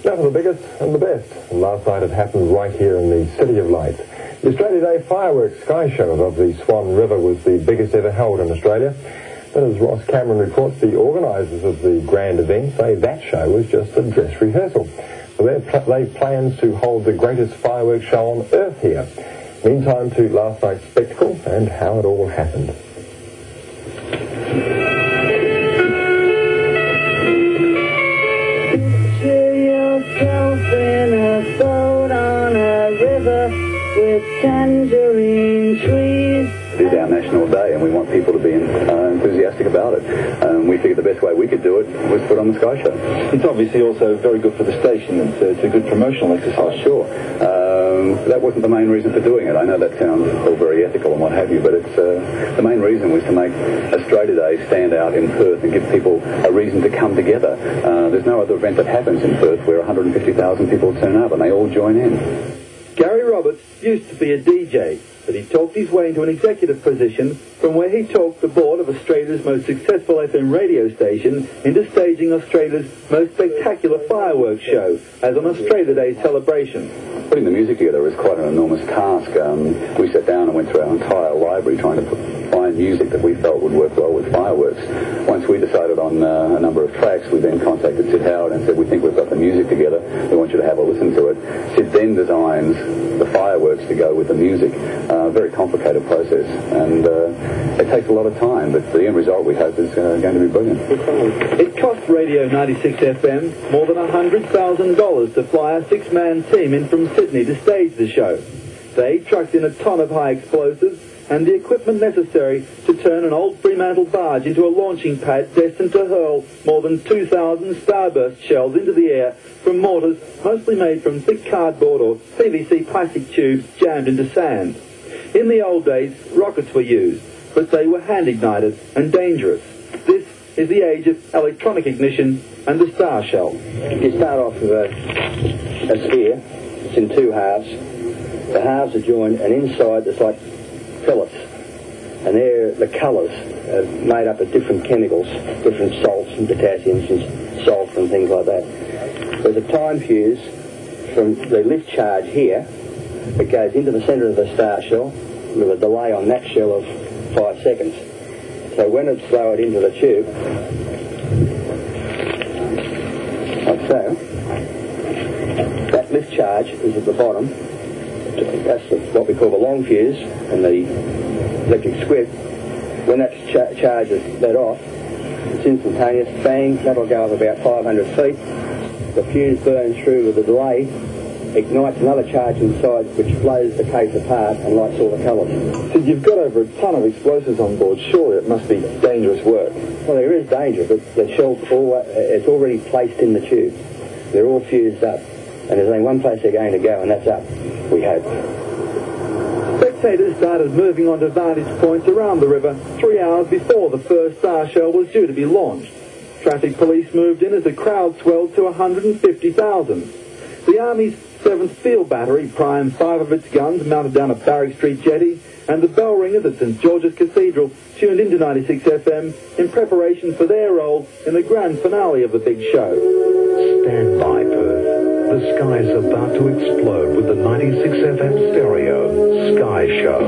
Now for the biggest and the best. And last night it happened right here in the City of Lights. The Australia Day fireworks Skyshow above the Swan River was the biggest ever held in Australia. But as Ross Cameron reports, the organisers of the grand event say that show was just a dress rehearsal. So they plan to hold the greatest fireworks show on Earth here. Meantime to last night's spectacle and how it all happened. Picture yourself in a boat on a river with tangerine trees. It is our National Day and we want people to be enthusiastic about it. We figured the best way we could do it was put on the Skyshow. It's obviously also very good for the station. It's a good promotional exercise. Sure. That wasn't the main reason for doing it. I know that sounds all very ethical and what have you, but it's the main reason was to make Australia Day stand out in Perth and give people a reason to come together. There's no other event that happens in Perth where 150,000 people turn up and they all join in. Gary Roberts used to be a DJ, but he talked his way into an executive position from where he talked the board of Australia's most successful FM radio station into staging Australia's most spectacular fireworks show as an Australia Day celebration. Putting the music together was quite an enormous task. We sat down and went through our entire library trying to find music that we felt would work well with fireworks. Once we decided on a number of tracks, we then contacted Sid Howard and said, we think we've got the music together, we want you to have a listen to it. Sid then designs the fireworks to go with the music. Very complicated process, and it takes a lot of time, but the end result we hope is going to be brilliant. It cost Radio 96 FM more than $100,000 to fly a six-man team in from Sydney to stage the show. They trucked in a ton of high explosives and the equipment necessary to turn an old Fremantle barge into a launching pad destined to hurl more than 2,000 starburst shells into the air from mortars mostly made from thick cardboard or PVC plastic tubes jammed into sand. In the old days, rockets were used, but they were hand-ignited and dangerous. This is the age of electronic ignition and the star shell. You start off with a sphere. It's in two halves. The halves are joined, and inside there's like pellets. And they're the colours are made up of different chemicals, different salts and potassiums and sulphur and things like that. There's a time fuse from the lift charge here that goes into the centre of the star shell with a delay on that shell of 5 seconds. So when it's lowered into the tube, like so, that lift charge is at the bottom. That's what we call the long fuse and the electric squib. When that charge is let off, it's instantaneous, bang, that'll go up about 500 feet. The fuse burns through with a delay, ignites another charge inside which blows the case apart and lights all the colours. So you've got over a ton of explosives on board. Surely it must be dangerous work. Well, there is danger, but the shell's it's already placed in the tube. They're all fused up, and there's only one place they're going to go, and that's up, we hope. Spectators started moving onto vantage points around the river 3 hours before the first star shell was due to be launched. Traffic police moved in as the crowd swelled to 150,000. The Army's 7th Field Battery primed 5 of its guns mounted down a Barrack Street jetty, and the bell ringers at St George's Cathedral tuned into 96 FM in preparation for their role in the grand finale of the big show. Stand by, Perth. The sky's about to explode with the 96 FM stereo Skyshow.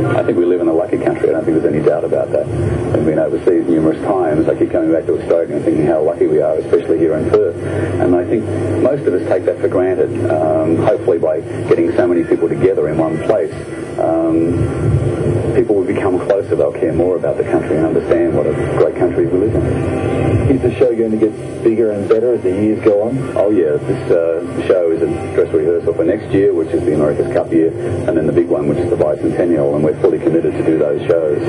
I think we live in a lucky country. I don't think there's any doubt about that. I've been overseas numerous times. I keep coming back to Australia and thinking how lucky we are, especially here in Perth. And I think most of us take that for granted. Hopefully by getting so many people together in one place, people will become closer. They'll care more about the country and understand what a great country we live in. Is the show going to get bigger and better as the years go on? Oh yeah, this show is a dress rehearsal for next year, which is the America's Cup year, and then the big one, which is the Bicentennial, and we're fully committed to do those shows.